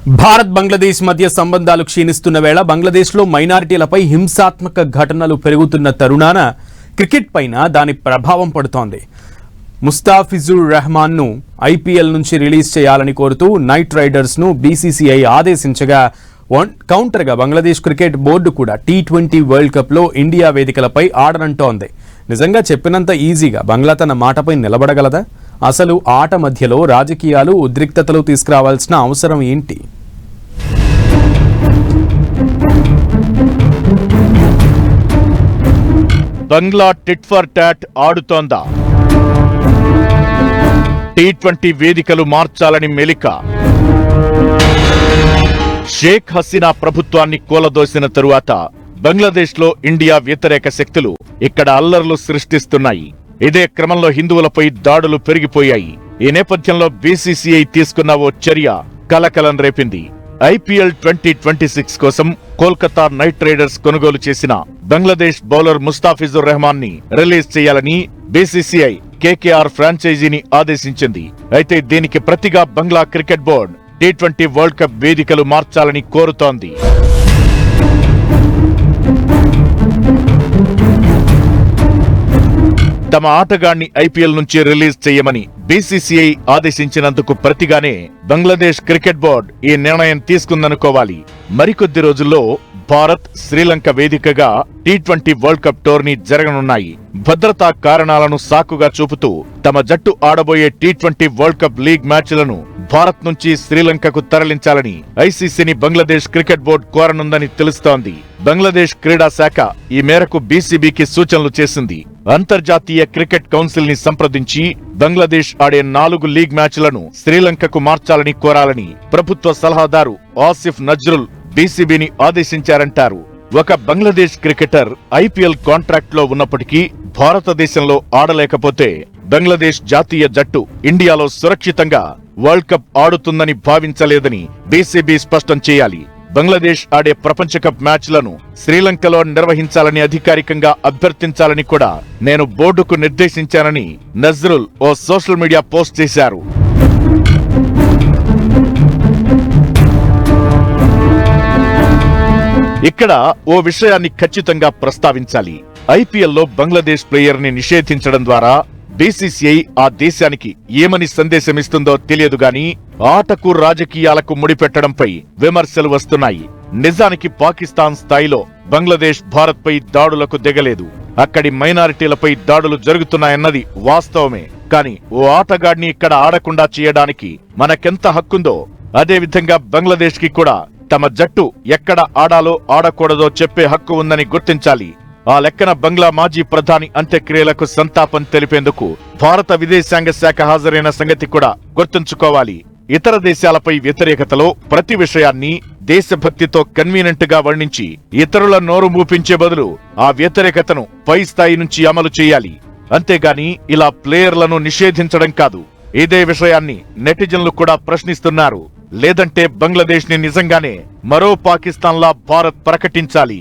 భారత్ బంగ్లాదేశ్ మధ్య సంబంధాలు క్షీణిస్తున్న వేళ బంగ్లాదేశ్లో మైనారిటీలపై హింసాత్మక ఘటనలు పెరుగుతున్న తరుణాన క్రికెట్ పైన దాని ప్రభావం పడుతోంది. ముస్తాఫిజుర్ రెహమాన్ను ఐపీఎల్ నుంచి రిలీజ్ చేయాలని కోరుతూ నైట్ రైడర్స్ను బీసీసీఐ ఆదేశించగా కౌంటర్గా బంగ్లాదేశ్ క్రికెట్ బోర్డు కూడా T20 వరల్డ్ కప్లో ఇండియా వేదికలపై ఆడనంటోంది. నిజంగా చెప్పినంత ఈజీగా బంగ్లా తన మాటపై నిలబడగలదా? అసలు ఆట మధ్యలో రాజకీయాలు ఉద్రిక్తతలు తీసుకురావాల్సిన అవసరం ఏంటి? బంగ్లా టిట్ ఫర్ టాట్ ఆడుతోందా? T20 వేదికలు మార్చాలని మెలిక. షేక్ హసీనా ప్రభుత్వాన్ని కూలదోసిన తరువాత బంగ్లాదేశ్లో ఇండియా వ్యతిరేక శక్తులు ఇక్కడ అల్లర్లు సృష్టిస్తున్నాయి. ఇదే క్రమంలో హిందువులపై దాడులు పెరిగిపోయాయి. ఈ నేపథ్యంలో బీసీసీఐ తీసుకున్న ఓ చర్య కలకలం రేపింది. ఐపీఎల్ 2026 కోసం కోల్కతా నైట్ రైడర్స్ కొనుగోలు చేసిన బంగ్లాదేశ్ బౌలర్ ముస్తాఫిజుర్ రెహమాన్ ని రిలీజ్ చేయాలని బీసీసీఐ కేకేఆర్ ఫ్రాంచైజీని ఆదేశించింది. అయితే దీనికి ప్రతిగా Bangla cricket board T20 world cup వేదికలు మార్చాలని కోరుతోంది. తమ ఆటగాణ్ణి ఐపీఎల్ నుంచి రిలీజ్ చేయమని బీసీసీఐ ఆదేశించినందుకు ప్రతిగానే బంగ్లాదేశ్ క్రికెట్ బోర్డు ఈ నిర్ణయం తీసుకుందనుకోవాలి. మరికొద్ది రోజుల్లో భారత్, శ్రీలంక వేదికగా T20 వరల్డ్ కప్ టోర్నీ జరగనున్నాయి. భద్రతా కారణాలను సాకుగా చూపుతూ తమ జట్టు ఆడబోయే T20 వరల్డ్ కప్ లీగ్ మ్యాచ్లను భారత్ నుంచి శ్రీలంకకు తరలించాలని ఐసీసీని బంగ్లాదేశ్ క్రికెట్ బోర్డు కోరనుందని తెలుస్తోంది. బంగ్లాదేశ్ క్రీడా శాఖ ఈ మేరకు బీసీబీకి సూచనలు చేసింది. అంతర్జాతీయ క్రికెట్ కౌన్సిల్ ని సంప్రదించి బంగ్లాదేశ్ ఆడే 4 లీగ్ మ్యాచ్లను శ్రీలంకకు మార్చాలని కోరాలని ప్రభుత్వ సలహాదారు ఆసిఫ్ నజ్రుల్ బీసీబీని ఆదేశించారంటారు. ఒక బంగ్లాదేశ్ క్రికెటర్ ఐపీఎల్ కాంట్రాక్ట్ లో ఉన్నప్పటికీ భారతదేశంలో ఆడలేకపోతే బంగ్లాదేశ్ జాతీయ జట్టు ఇండియాలో సురక్షితంగా వరల్డ్ కప్ ఆడుతుందని భావించలేదని బీసీబీ స్పష్టం చేయాలి. బంగ్లాదేశ్ ఆడే ప్రపంచ కప్ మ్యాచ్లను శ్రీలంకలో నిర్వహించాలని అధికారికంగా అభ్యర్థించాలని కూడా నేను బోర్డుకు నిర్దేశించానని నజ్రుల్ ఓ సోషల్ మీడియా పోస్ట్ చేశారు. ఇక్కడ ఓ విషయాన్ని ఖచ్చితంగా ప్రస్తావించాలి. ఐపీఎల్లో బంగ్లాదేశ్ ప్లేయర్ ని నిషేధించడం ద్వారా బీసీసీఐ ఆ దేశానికి ఏమని సందేశమిస్తుందో తెలియదు గాని ఆటకు రాజకీయాలకు ముడిపెట్టడంపై విమర్శలు వస్తున్నాయి. నిజానికి పాకిస్తాన్ స్థాయిలో బంగ్లాదేశ్ భారత్ పై దాడులకు దిగలేదు. అక్కడి మైనారిటీలపై దాడులు జరుగుతున్నాయన్నది వాస్తవమే. కానీ ఓ ఆటగాడిని ఇక్కడ ఆడకుండా చేయడానికి మనకెంత హక్కుందో అదేవిధంగా బంగ్లాదేశ్ కి కూడా తమ జట్టు ఎక్కడ ఆడాలో ఆడకూడదో చెప్పే హక్కు ఉందని గుర్తించాలి. ఆ లెక్కన బంగ్లా మాజీ ప్రధాని అంత్యక్రియలకు సంతాపం తెలిపేందుకు భారత విదేశాంగ శాఖ హాజరైన సంగతి కూడా గుర్తుంచుకోవాలి. ఇతర దేశాలపై వ్యతిరేకతలో ప్రతి విషయాన్ని దేశభక్తితో కన్వీనెంట్ గా వర్ణించి ఇతరుల నోరు మూపించే బదులు ఆ వ్యతిరేకతను పై స్థాయి నుంచి అమలు చేయాలి. అంతేగాని ఇలా ప్లేయర్లను నిషేధించడం కాదు. ఇదే విషయాన్ని నెటిజన్లు కూడా ప్రశ్నిస్తున్నారు. లేదంటే బంగ్లాదేశ్ ని నిజంగానే మరో పాకిస్తాన్ లా భారత్ ప్రకటించాలి.